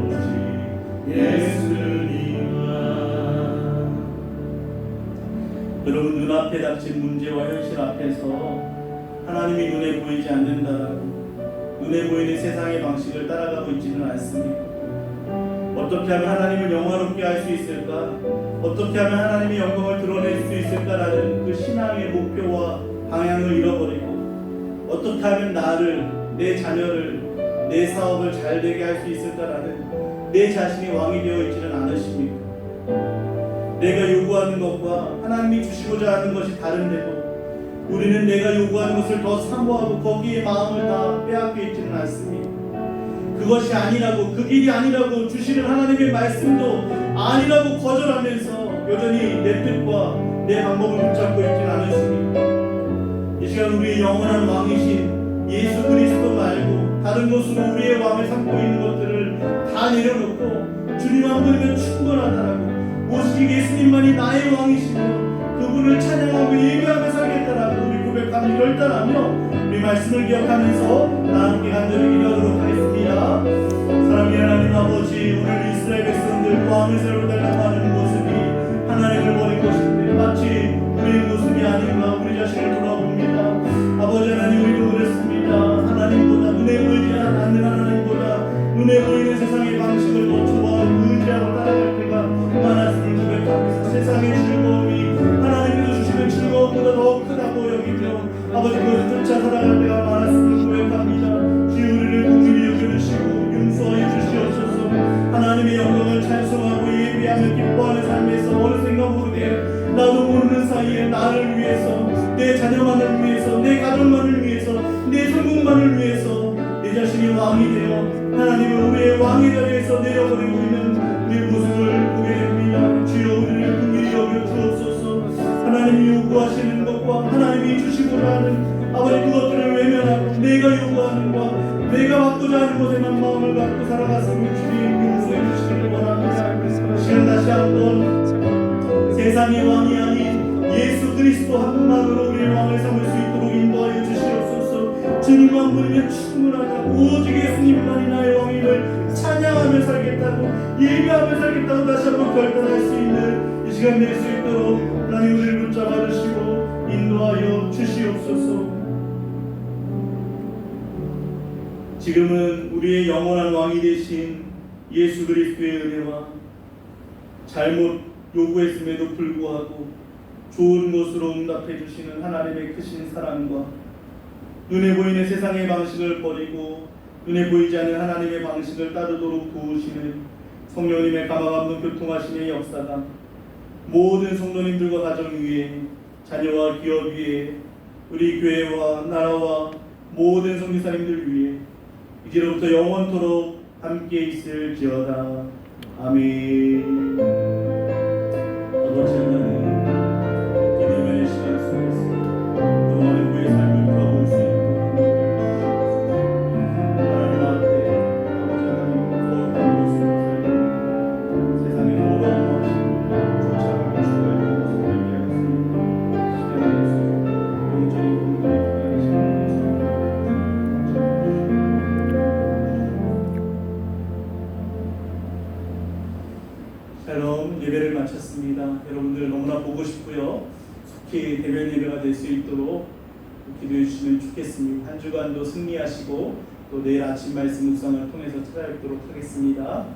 오직 예수님만 여러분 눈앞에 닥친 문제와 현실 앞에서 하나님이 눈에 보이지 않는다라고 눈에 보이는 세상의 방식을 따라가고 있지는 않습니다. 어떻게 하면 하나님을 영화롭게 할 수 있을까? 어떻게 하면 하나님의 영광을 드러낼 수 있을까라는 그 신앙의 목표와 방향을 잃어버리고 어떻게 하면 나를, 내 자녀를, 내 사업을 잘 되게 할 수 있을까라는 내 자신이 왕이 되어 있지는 않으십니까? 내가 요구하는 것과 하나님이 주시고자 하는 것이 다른데도 우리는 내가 요구하는 것을 더 사모하고 거기에 마음을 다 빼앗겨 있지는 않습니다. 그것이 아니라고, 그 길이 아니라고 주시는 하나님의 말씀도 아니라고 거절하면서 여전히 내 뜻과 내 방법을 붙잡고 있지는 않으십니까? 이 시간 우리의 영원한 왕이신 예수 그리스도 말고 다른 것으로 우리의 왕을 삼고 있는 것들을 다 내려놓고 주님 한 분이면 충분하다라고 오직 예수님만이 나의 왕이시며 그분을 찬양하고 예배하며 살겠다라고 우리 고백하며 결단하며 우리 말씀을 기억하면서 함께 간절히 기도하도록 하겠습니다. 사랑의 하나님 아버지, 오늘 이스라엘 백성들 왕을 세우러 달라고 하는 모습이 하나님을 버린 것인데 마치 우리의 모습이 아닌가 우리 자신을 돌아봅니다. 아버지 하나님, 우리도 그랬습니다. 하나님보다 눈에 보이지 않는 하나님보다 눈에 보이는 세상의 방식을 더 좋아하고 의지하고 따라갈 때가 많았음을 고백하고 있어. 세상의 즐거움이 하나님께서 주시는 즐거움보다 더 크다고 여기며 아버지 그것을 쫓아 살아갈 때가 많았음을 고백합니다. 주여 우리를 긍휼히 여겨주시고 용서해 주시옵소서. 왕의 자리에서 내려버리고 있는 우리의 모습을 보게 됩니다. 주여 우리를 긍휼히 여겨 주옵소서. 하나님이 요구하시는 것과 하나님이 주시고자 하는 아버지 그것들을 외면하고 내가 요구하는 것, 내가 받고자 하는 것에만 마음을 갖고 살아갔으면 주님 용서해 주시기를 원합니다. 시간 다시 한번 세상의 왕이 아닌 예수 그리스도 한 분만으로 우리의 왕을 삼을 수 있도록 인도하여 주시옵소서. 주님만 부르면 충분하다. 오직 예수님만이 나의 왕임을 찬양하며 살겠다고, 예배하며 살겠다고 다시 한번 결단할 수 있는 이 시간 될 수 있도록 하나님 우리를 붙잡아 주시고 인도하여 주시옵소서. 지금은 우리의 영원한 왕이 되신 예수 그리스도의 은혜와 잘못 요구했음에도 불구하고 좋은 것으로 응답해 주시는 하나님의 크신 사랑과 눈에 보이는 세상의 방식을 버리고 눈에 보이지 않는 하나님의 방식을 따르도록 도우시는 성령님의 가망 없는 교통하심의 역사가 모든 성도님들과 가정 위에, 자녀와 기업 위에, 우리 교회와 나라와 모든 성지사님들 위에 이제로부터 영원토록 함께 있을지어다. 아멘. 아버지 하나님, 기도의 시간 속에서 그동안의 우리의 삶을 돌아볼 수 있도록 하나님 앞에 아버지 하나님 거룩한 모습으로 살고 세상의 어려운 것을 쫓아가며 죽어야 모습을 얘기하였습니다. 시간의 영적인 분들의 기도하시는 샬롬. 예배를 마쳤습니다. 여러분들 너무나 보고 싶고요. 속히 대면 예배가 될 수 있도록 기도해 주시면 좋겠습니다. 한 주간도 승리하시고 또 내일 아침 말씀 묵상을 통해서 찾아뵙도록 하겠습니다.